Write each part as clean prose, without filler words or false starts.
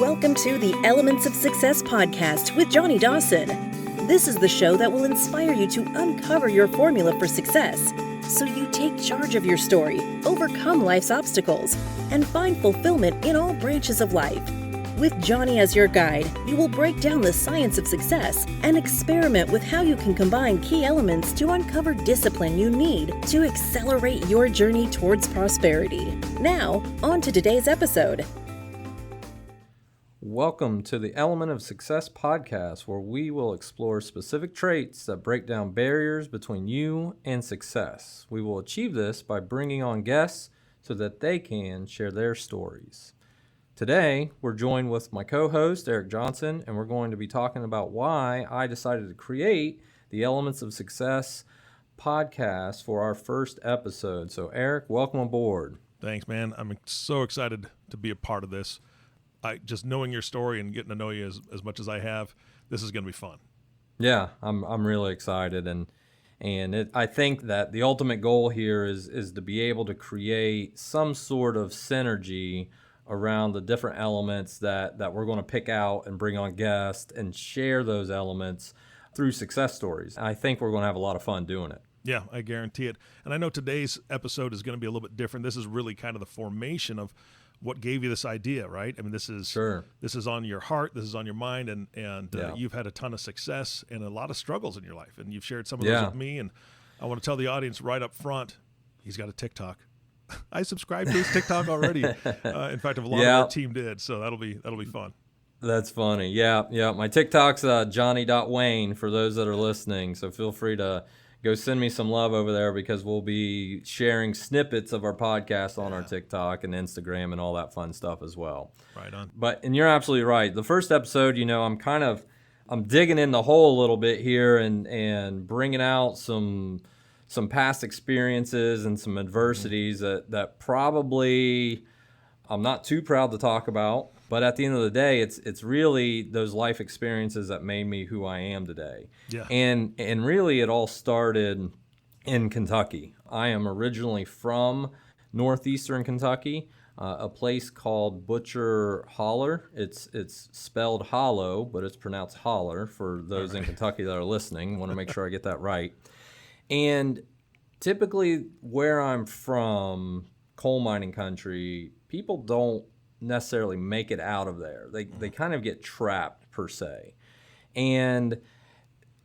Welcome to the Elements of Success podcast with Johnny Dawson. This is the show that will inspire you to uncover your formula for success so you take charge of your story, overcome life's obstacles, and find fulfillment in all branches of life. With Johnny as your guide, you will break down the science of success and experiment with how you can combine key elements to uncover discipline you need to accelerate your journey towards prosperity. Now, on to today's episode. Welcome to the Element of Success podcast, where we will explore specific traits that break down barriers between you and success. We will achieve this by bringing on guests so that they can share their stories. Today, we're joined with my co-host, Eric Johnson, and we're going to be talking about why I decided to create the Elements of Success podcast for our first episode. So, Eric, welcome aboard. Thanks, man. I'm so excited to be a part of this. Just knowing your story and getting to know you as much as I have, this is going to be fun. Yeah, I'm really excited, and I think that the ultimate goal here is to be able to create some sort of synergy around the different elements that we're going to pick out and bring on guests and share those elements through success stories. I think we're going to have a lot of fun doing it. Yeah, I guarantee it. And I know today's episode is going to be a little bit different. This is really kind of the formation of what gave you this idea, right? I mean, this is on your heart, this is on your mind, and you've had a ton of success and a lot of struggles in your life, and you've shared some of those with me. And I want to tell the audience right up front, he's got a TikTok. I subscribed to his TikTok already. In fact, a lot of our team did, so that'll be fun. That's funny. Yeah. My TikTok's Johnny.Wayne for those that are listening. So feel free to go send me some love over there, because we'll be sharing snippets of our podcast on our TikTok and Instagram and all that fun stuff as well. Right on. And you're absolutely right. The first episode, I'm digging in the hole a little bit here and bringing out some past experiences and some adversities that probably I'm not too proud to talk about. But at the end of the day, it's really those life experiences that made me who I am today. Yeah. And really it all started in Kentucky. I am originally from northeastern Kentucky, a place called Butcher Holler. It's spelled hollow, but it's pronounced holler for those in Kentucky that are listening. Want to make sure I get that right. And typically where I'm from, coal mining country, people don't necessarily make it out of there. They kind of get trapped, per se. And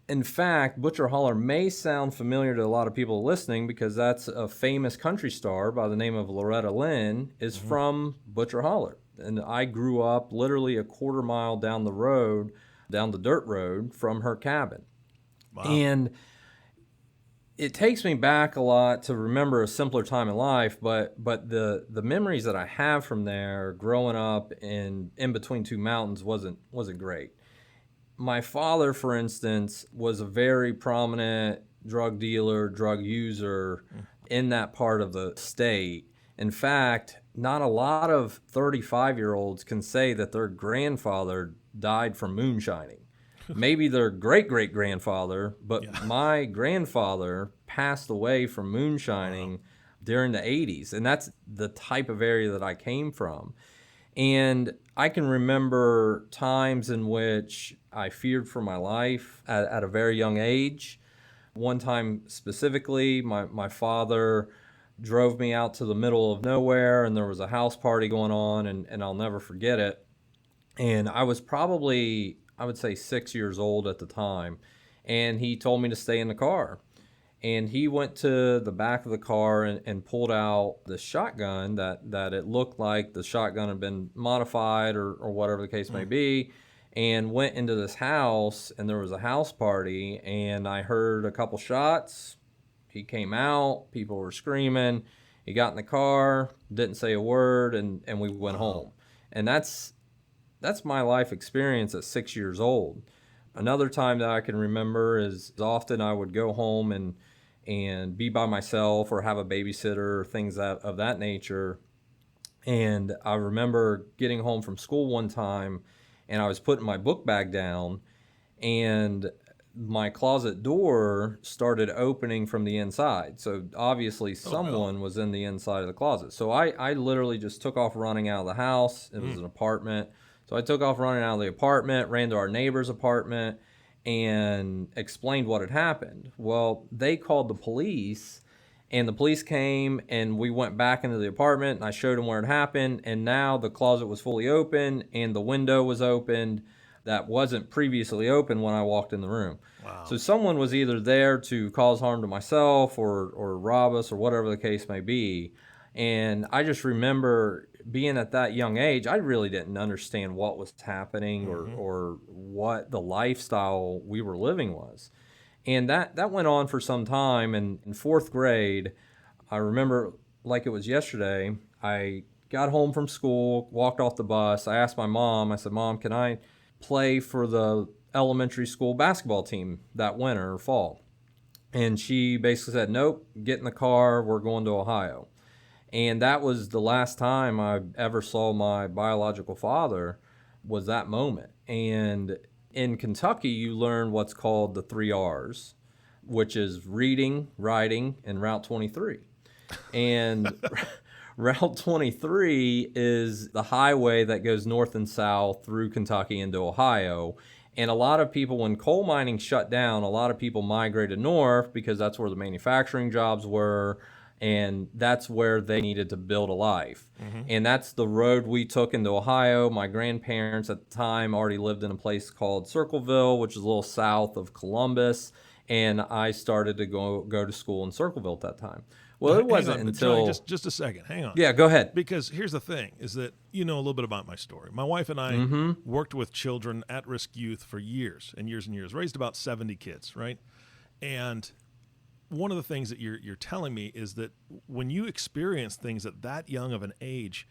in fact, Butcher Holler may sound familiar to a lot of people listening, because that's a famous country star by the name of Loretta Lynn is from Butcher Holler. And I grew up literally a quarter mile down the dirt road from her cabin. Wow. And it takes me back a lot to remember a simpler time in life, but the memories that I have from there growing up in between two mountains wasn't great. My father, for instance, was a very prominent drug dealer, drug user in that part of the state. In fact, not a lot of 35-year-olds can say that their grandfather died from moonshining. Maybe their great-great-grandfather, but my grandfather passed away from moonshining during the 80s, and that's the type of area that I came from. And I can remember times in which I feared for my life at a very young age. One time specifically, my father drove me out to the middle of nowhere, and there was a house party going on, and I'll never forget it. And I was probably, I would say, 6 years old at the time, and he told me to stay in the car. And he went to the back of the car and pulled out the shotgun that it looked like the shotgun had been modified or whatever the case may be, and went into this house, and there was a house party, and I heard a couple shots. He came out, people were screaming. He got in the car, didn't say a word, and we went home. And that's my life experience at 6 years old. Another time that I can remember is often I would go home and be by myself or have a babysitter or things of that nature. And I remember getting home from school one time, and I was putting my book bag down, and my closet door started opening from the inside. So obviously someone was in the inside of the closet. So I literally just took off running out of the house. It was an apartment. So I took off running out of the apartment, ran to our neighbor's apartment, and explained what had happened. Well, they called the police, and the police came, and we went back into the apartment, and I showed them where it happened, and now the closet was fully open, and the window was opened that wasn't previously open when I walked in the room. Wow. So someone was either there to cause harm to myself or rob us or whatever the case may be. And I just remember being at that young age, I really didn't understand what was happening or what the lifestyle we were living was. And that went on for some time. And in fourth grade, I remember like it was yesterday, I got home from school, walked off the bus. I asked my mom, I said, Mom, can I play for the elementary school basketball team that winter or fall? And she basically said, nope, get in the car, we're going to Ohio. And that was the last time I ever saw my biological father, was that moment. And in Kentucky, you learn what's called the 3 R's, which is reading, writing, and Route 23. And Route 23 is the highway that goes north and south through Kentucky into Ohio. And a lot of people, when coal mining shut down, a lot of people migrated north because that's where the manufacturing jobs were, and that's where they needed to build a life. And that's the road we took into Ohio. My grandparents at the time already lived in a place called Circleville, which is a little south of Columbus, and I started to go to school in Circleville at that time. Well, it wasn't until... Johnny, just a second. Hang on. Yeah, go ahead. Because here's the thing, is that you know a little bit about my story. My wife and I worked with children, at-risk youth, for years and years and years, raised about 70 kids, right? And one of the things that you're telling me is that when you experience things at that young of an age,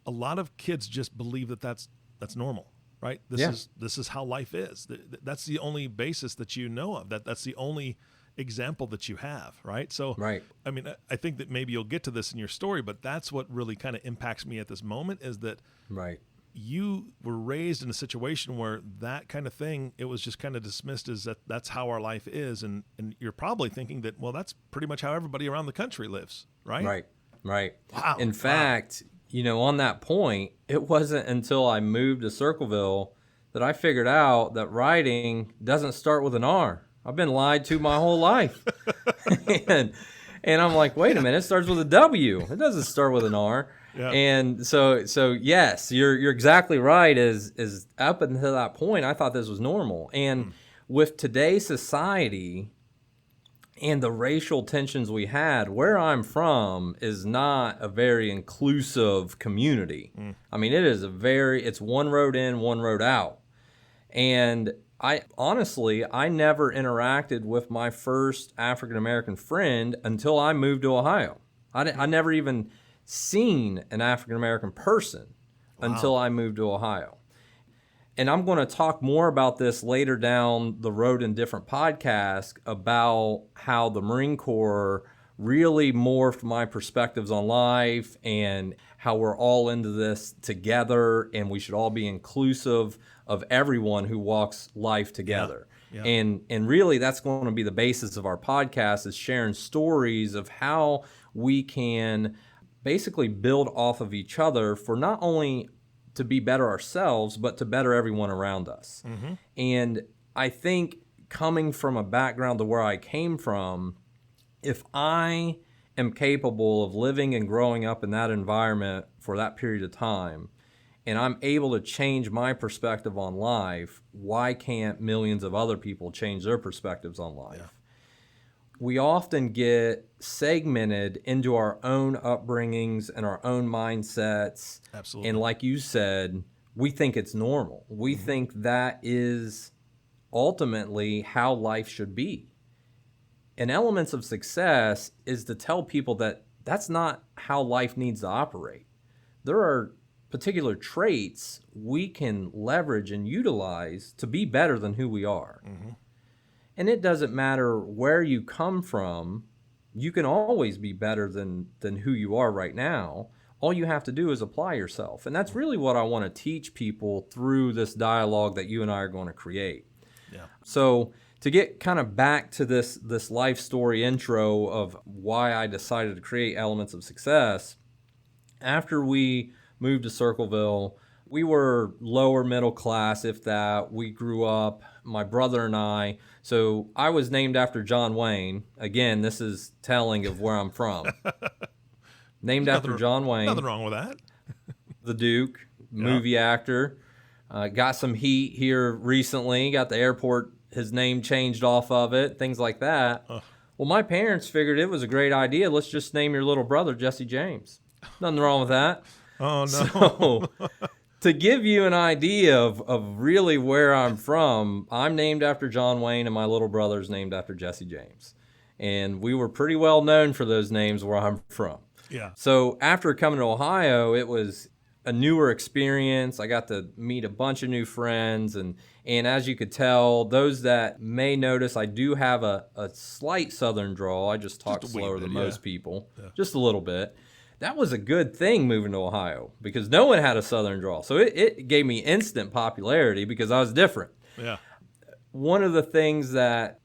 a lot of kids just believe that that's normal, right? This is how life is. That's the only basis that you know of. That's the only example that you have, right? So, right. I mean, I think that maybe you'll get to this in your story, but that's what really kind of impacts me at this moment, is that right. you were raised in a situation where that kind of thing, it was just kind of dismissed as that's how our life is. And you're probably thinking that, well, that's pretty much how everybody around the country lives, right? Right. Wow. In fact, you know, on that point, it wasn't until I moved to Circleville that I figured out that writing doesn't start with an R. I've been lied to my whole life. and I'm like, wait a minute, it starts with a W. It doesn't start with an R. Yeah. And so yes, you're exactly right. Is up until that point, I thought this was normal. And with today's society and the racial tensions we had, where I'm from is not a very inclusive community. I mean, it's one road in, one road out. And I never interacted with my first African-American friend until I moved to Ohio. I never even seen an African-American person until I moved to Ohio. And I'm going to talk more about this later down the road in different podcasts about how the Marine Corps really morphed my perspectives on life and how we're all into this together and we should all be inclusive of everyone who walks life together. Yeah. And really that's going to be the basis of our podcast, is sharing stories of how we can basically build off of each other for not only to be better ourselves, but to better everyone around us. And I think coming from a background to where I came from, if I am capable of living and growing up in that environment for that period of time, and I'm able to change my perspective on life, why can't millions of other people change their perspectives on life? Yeah. We often get segmented into our own upbringings and our own mindsets. Absolutely. And like you said, we think it's normal. We think that is ultimately how life should be. And Elements of Success is to tell people that that's not how life needs to operate. There are particular traits we can leverage and utilize to be better than who we are. And it doesn't matter where you come from, you can always be better than who you are right now. All you have to do is apply yourself. And that's really what I want to teach people through this dialogue that you and I are going to create. Yeah. So to get kind of back to this life story intro of why I decided to create Elements of Success, after we moved to Circleville, We were lower middle class, if that. We grew up, my brother and I. So I was named after John Wayne. Again, this is telling of where I'm from. Named after John Wayne. Nothing wrong with that. The Duke, movie actor. Got some heat here recently. Got the airport, his name changed off of it, things like that. Well, my parents figured it was a great idea. Let's just name your little brother Jesse James. Nothing wrong with that. Oh, no. So, to give you an idea of really where I'm from, I'm named after John Wayne, and my little brother's named after Jesse James. And we were pretty well known for those names where I'm from. Yeah. So after coming to Ohio, it was a newer experience. I got to meet a bunch of new friends. And as you could tell, those that may notice, I do have a slight Southern drawl. I just talk slower than most people, just a little bit. That was a good thing moving to Ohio because no one had a Southern drawl. So it gave me instant popularity because I was different. Yeah. One of the things that,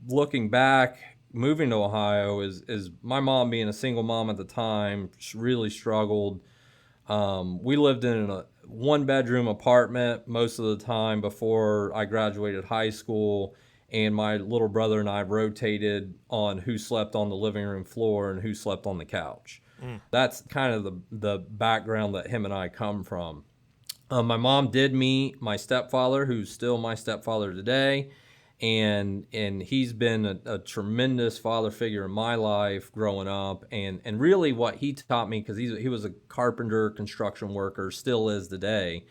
looking back, moving to Ohio is my mom, being a single mom at the time, really struggled. We lived in a one-bedroom apartment most of the time before I graduated high school, and my little brother and I rotated on who slept on the living room floor and who slept on the couch. That's kind of the background that him and I come from. My mom did meet my stepfather, who's still my stepfather today, and he's been a tremendous father figure in my life growing up, and really what he taught me, because he was a carpenter, construction worker, still is today.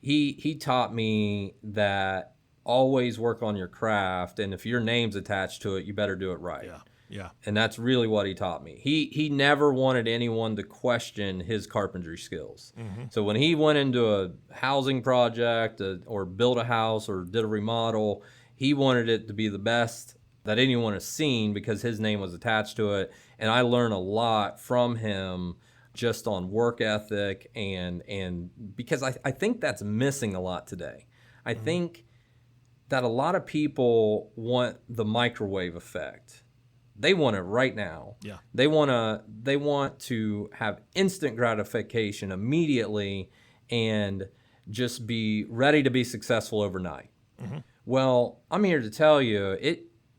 He taught me that always work on your craft, and if your name's attached to it, you better do it right. Yeah. And that's really what he taught me. He never wanted anyone to question his carpentry skills. So when he went into a housing project or built a house or did a remodel, he wanted it to be the best that anyone has seen because his name was attached to it. And I learned a lot from him just on work ethic and because I think that's missing a lot today. I think that a lot of people want the microwave effect. They want it right now. Yeah. They want to have instant gratification immediately and just be ready to be successful overnight. Well, I'm here to tell you,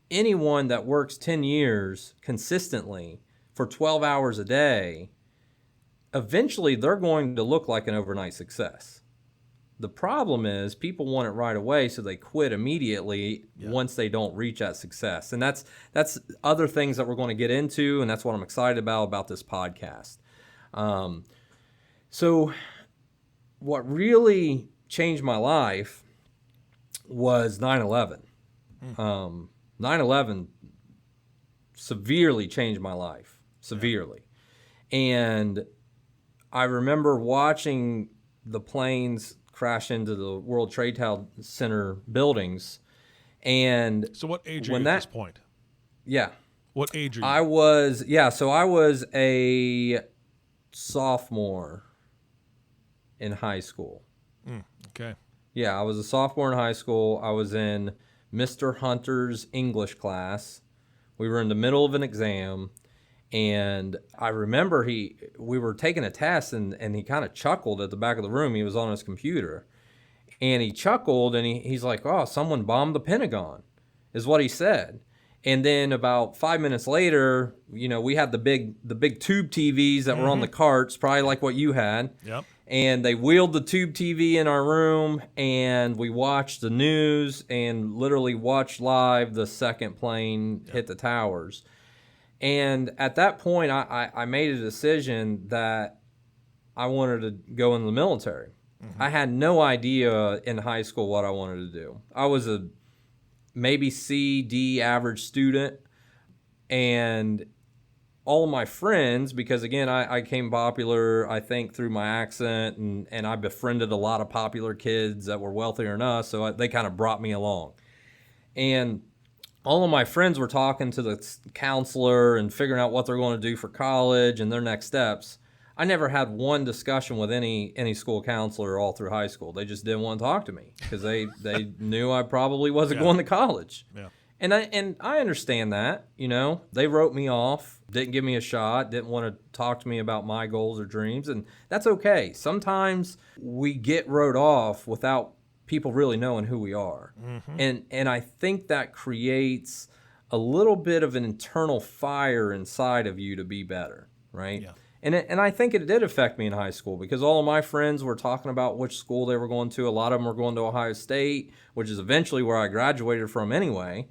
anyone that works 10 years consistently for 12 hours a day, eventually they're going to look like an overnight success. The problem is people want it right away, so they quit immediately once they don't reach that success. And that's other things that we're going to get into, and that's what I'm excited about this podcast. So what really changed my life was 9/11. 9/11 severely changed my life, severely. And I remember watching the planes crash into the World Trade Center buildings. And so what age are you at this point? Yeah. What age are you? I was a sophomore in high school. Okay. Yeah, I was a sophomore in high school. I was in Mr. Hunter's English class. We were in the middle of an exam, and I remember we were taking a test, and he kind of chuckled at the back of the room. He was on his computer, and he chuckled, and he's like, "Oh, someone bombed the Pentagon," is what he said. And then about 5 minutes later, we had the big tube TVs that were on the carts, probably like what you had. Yep. And they wheeled the tube TV in our room, and we watched the news and literally watched live the second plane hit the towers. And at that point, I made a decision that I wanted to go in the military. I had no idea in high school what I wanted to do. I was a maybe C, D average student, and all of my friends, because again, I came popular, I think, through my accent, and I befriended a lot of popular kids that were wealthier than us, so they kind of brought me along. And all of my friends were talking to the counselor and figuring out what they're going to do for college and their next steps. I never had one discussion with any school counselor all through high school. They just didn't want to talk to me because they knew I probably wasn't going to college. Yeah. And I understand that, they wrote me off, didn't give me a shot, didn't want to talk to me about my goals or dreams, and that's okay. Sometimes we get wrote off without people really knowing who we are. Mm-hmm. And I think that creates a little bit of an internal fire inside of you to be better, right? Yeah. And I think it did affect me in high school because all of my friends were talking about which school they were going to. A lot of them were going to Ohio State, which is eventually where I graduated from anyway.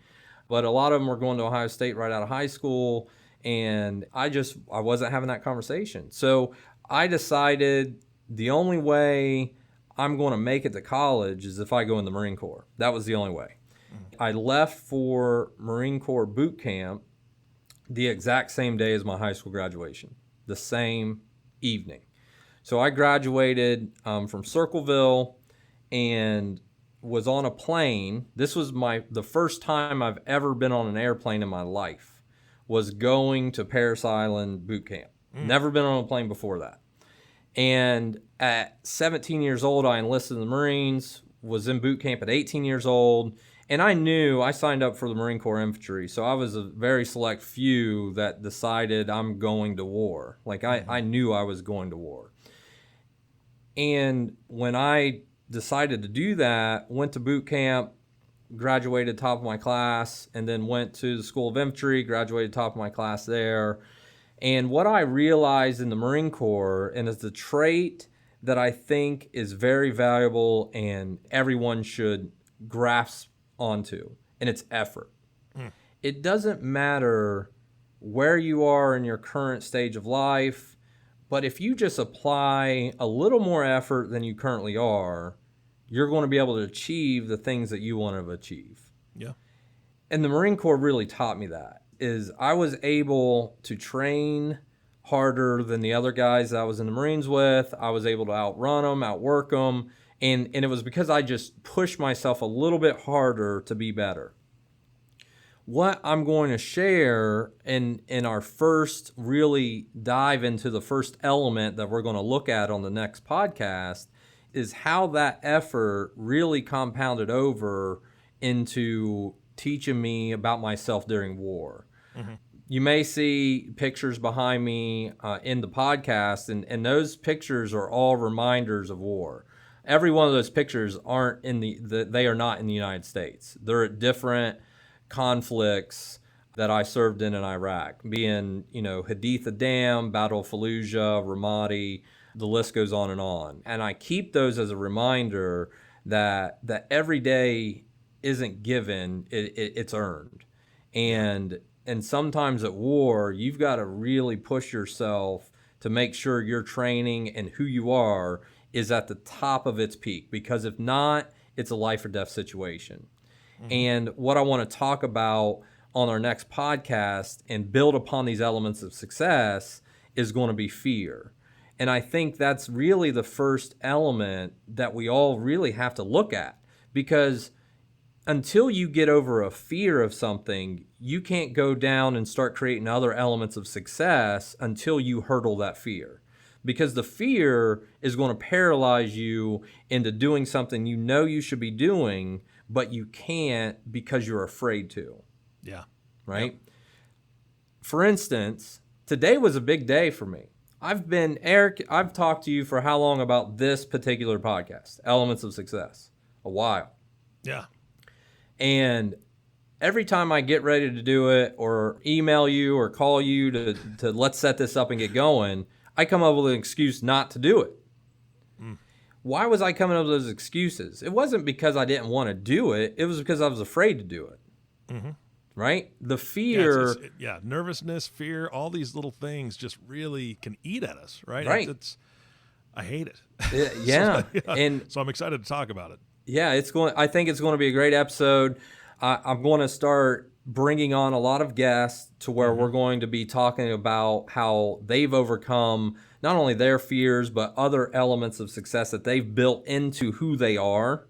But a lot of them were going to Ohio State right out of high school, and I wasn't having that conversation. So I decided the only way I'm going to make it to college is if I go in the Marine Corps. That was the only way. Mm-hmm. I left for Marine Corps boot camp the exact same day as my high school graduation, the same evening. So I graduated from Circleville and was on a plane. This was the first time I've ever been on an airplane in my life, was going to Parris Island boot camp. Never been on a plane before that. And at 17 years old, I enlisted in the Marines, was in boot camp at 18 years old, and I signed up for the Marine Corps Infantry, so I was a very select few that decided I'm going to war. Like, I knew I was going to war. And when I decided to do that, went to boot camp, graduated top of my class, and then went to the School of Infantry, graduated top of my class there. And what I realized in the Marine Corps, and is the trait that I think is very valuable and everyone should grasp onto, and it's effort. It doesn't matter where you are in your current stage of life, but if you just apply a little more effort than you currently are, you're going to be able to achieve the things that you want to achieve. Yeah. And the Marine Corps really taught me that, is I was able to train harder than the other guys that I was in the Marines with. I was able to outrun them, outwork them. And it was because I just pushed myself a little bit harder to be better. What I'm going to share in our first really dive into the first element that we're going to look at on the next podcast is how that effort really compounded over into teaching me about myself during war. Mm-hmm. You may see pictures behind me in the podcast, and those pictures are all reminders of war. Every one of those pictures they are not in the United States. They're at different conflicts that I served in Iraq, being, Haditha Dam, Battle of Fallujah, Ramadi, the list goes on. And I keep those as a reminder that every day isn't given, it's earned. And sometimes at war, you've got to really push yourself to make sure your training and who you are is at the top of its peak, because if not, it's a life or death situation. Mm-hmm. And what I want to talk about on our next podcast and build upon these elements of success is going to be fear. And I think that's really the first element that we all really have to look at, because until you get over a fear of something, you can't go down and start creating other elements of success until you hurdle that fear. Because the fear is going to paralyze you into doing something you should be doing, but you can't because you're afraid to. Yeah. Right? Yep. For instance, today was a big day for me. Eric, I've talked to you for how long about this particular podcast, Elements of Success? A while. Yeah. And every time I get ready to do it or email you or call you to let's set this up and get going, I come up with an excuse not to do it. Why was I coming up with those excuses? It wasn't because I didn't want to do it. It was because I was afraid to do it. Mm-hmm. Right? The fear. Nervousness, fear, all these little things just really can eat at us, right? Right. I hate it. Yeah. So I'm excited to talk about it. Yeah, I think it's going to be a great episode. I'm going to start bringing on a lot of guests to where we're going to be talking about how they've overcome not only their fears, but other elements of success that they've built into who they are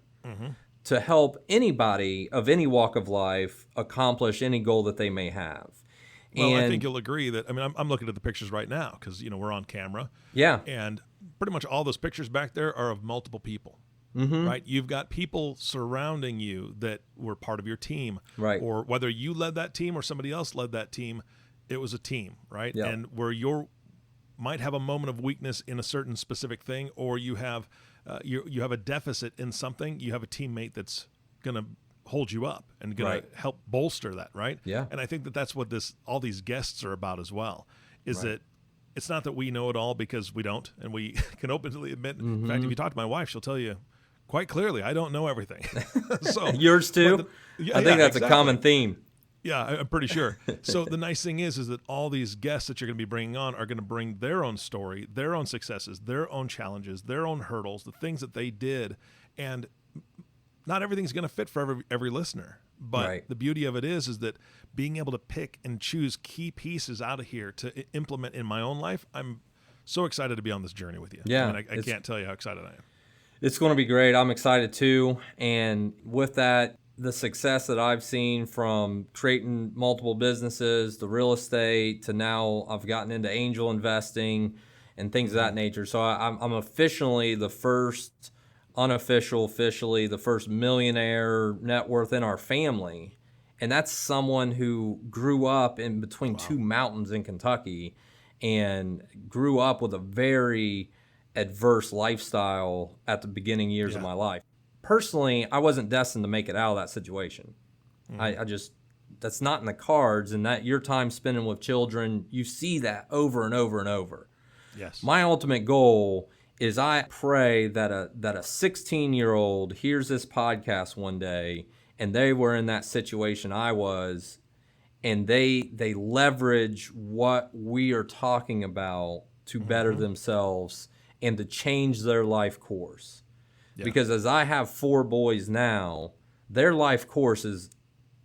to help anybody of any walk of life accomplish any goal that they may have. Well, I think you'll agree that, I'm looking at the pictures right now because, we're on camera. Yeah. And pretty much all those pictures back there are of multiple people. right? You've got people surrounding you that were part of your team, right? Or whether you led that team or somebody else led that team, it was a team, right? Yep. And where you might have a moment of weakness in a certain specific thing, or you have a deficit in something, you have a teammate that's going to hold you up and going to help bolster that, right? Yeah. And I think that that's what all these guests are about as well, is that it's not that we know it all, because we don't, and we can openly admit. In fact, if you talk to my wife, she'll tell you quite clearly, I don't know everything. So yours too. I think that's exactly a common theme. Yeah, I'm pretty sure. So the nice thing is that all these guests that you're going to be bringing on are going to bring their own story, their own successes, their own challenges, their own hurdles, the things that they did, and not everything's going to fit for every listener. But the beauty of it is that being able to pick and choose key pieces out of here to implement in my own life, I'm so excited to be on this journey with you. Yeah, I mean, I can't tell you how excited I am. It's going to be great. I'm excited too. And with that, the success that I've seen from creating multiple businesses, the real estate, to now I've gotten into angel investing and things of that nature. So I'm officially the first, officially the first millionaire net worth in our family. And that's someone who grew up in between two mountains in Kentucky and grew up with a very adverse lifestyle at the beginning years of my life. Personally, I wasn't destined to make it out of that situation. I just, that's not in the cards, and that your time spending with children, you see that over and over and over. Yes. My ultimate goal is I pray that a 16-year-old hears this podcast one day and they were in that situation I was, and they leverage what we are talking about to better themselves and to change their life course. Yeah. Because as I have 4 boys now, their life course is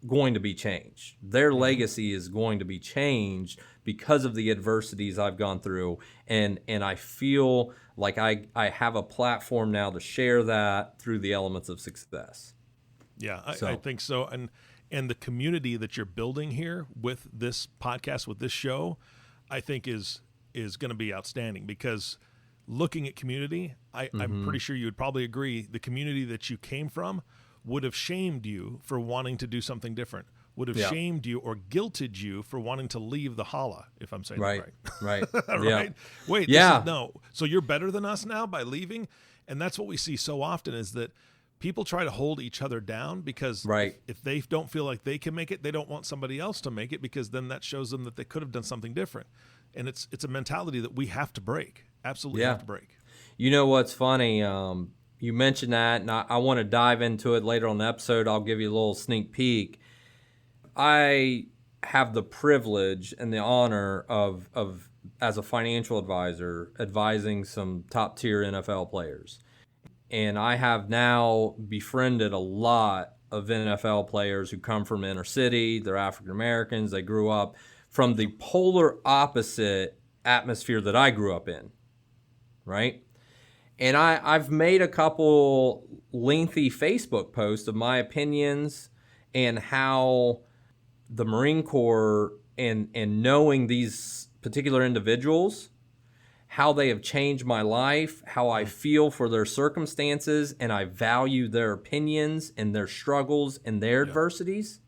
going to be changed. Their legacy is going to be changed because of the adversities I've gone through. And I feel like I have a platform now to share that through the elements of success. Yeah, I think so. And the community that you're building here with this podcast, with this show, I think is going to be outstanding, because looking at community, I'm pretty sure you would probably agree, the community that you came from would have shamed you for wanting to do something different, would have shamed you or guilted you for wanting to leave the holla, if I'm saying that right. Right. Right? Wait, no. So you're better than us now by leaving? And that's what we see so often, is that people try to hold each other down, because if they don't feel like they can make it, they don't want somebody else to make it, because then that shows them that they could have done something different. And it's a mentality that we have to break. Absolutely have to break. You know what's funny? You mentioned that, and I want to dive into it later on the episode. I'll give you a little sneak peek. I have the privilege and the honor of as a financial advisor, advising some top-tier NFL players. And I have now befriended a lot of NFL players who come from the inner city. They're African Americans. They grew up from the polar opposite atmosphere that I grew up in, right? And I've made a couple lengthy Facebook posts of my opinions and how the Marine Corps and knowing these particular individuals, how they have changed my life, how I feel for their circumstances, and I value their opinions and their struggles and their adversities.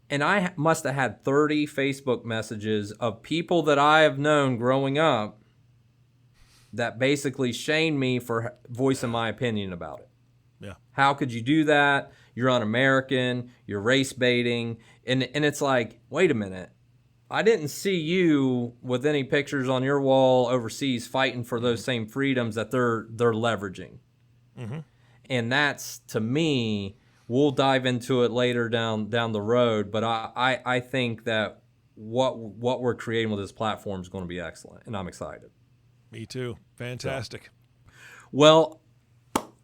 And I must have had 30 Facebook messages of people that I have known growing up that basically shamed me for voicing my opinion about it. Yeah. How could you do that? You're un-American, you're race baiting. And it's like, wait a minute. I didn't see you with any pictures on your wall overseas fighting for those same freedoms that they're leveraging. Mm-hmm. And that's, to me, we'll dive into it later down the road, but I think that what we're creating with this platform is going to be excellent, and I'm excited. Me too. Fantastic. Well,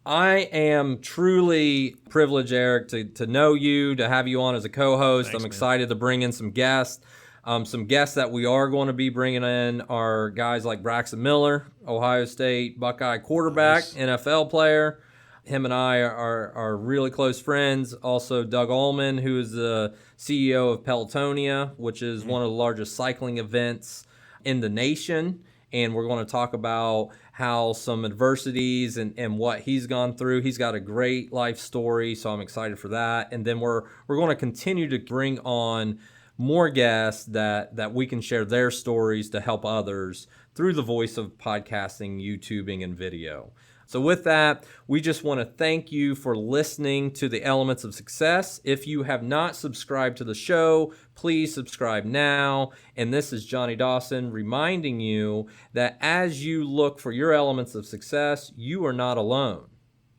I am truly privileged, Eric, to know you, to have you on as a co-host. Thanks, I'm excited to bring in some guests. Some guests that we are going to be bringing in are guys like Braxton Miller, Ohio State Buckeye quarterback, NFL player. Him and I are really close friends. Also, Doug Ullman, who is the CEO of Pelotonia, which is one of the largest cycling events in the nation. and we're going to talk about how some adversities and what he's gone through. He's got a great life story, so I'm excited for that. And then we're going to continue to bring on more guests that we can share their stories to help others through the voice of podcasting, YouTubing, and video. So with that, we just want to thank you for listening to the Elements of Success. If you have not subscribed to the show, please subscribe now. And this is Johnny Dawson reminding you that as you look for your elements of success, you are not alone.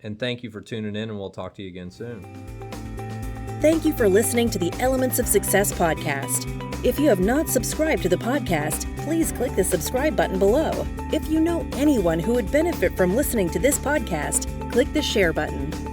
And thank you for tuning in, and we'll talk to you again soon. Thank you for listening to the Elements of Success podcast. If you have not subscribed to the podcast, please click the subscribe button below. If you know anyone who would benefit from listening to this podcast, click the share button.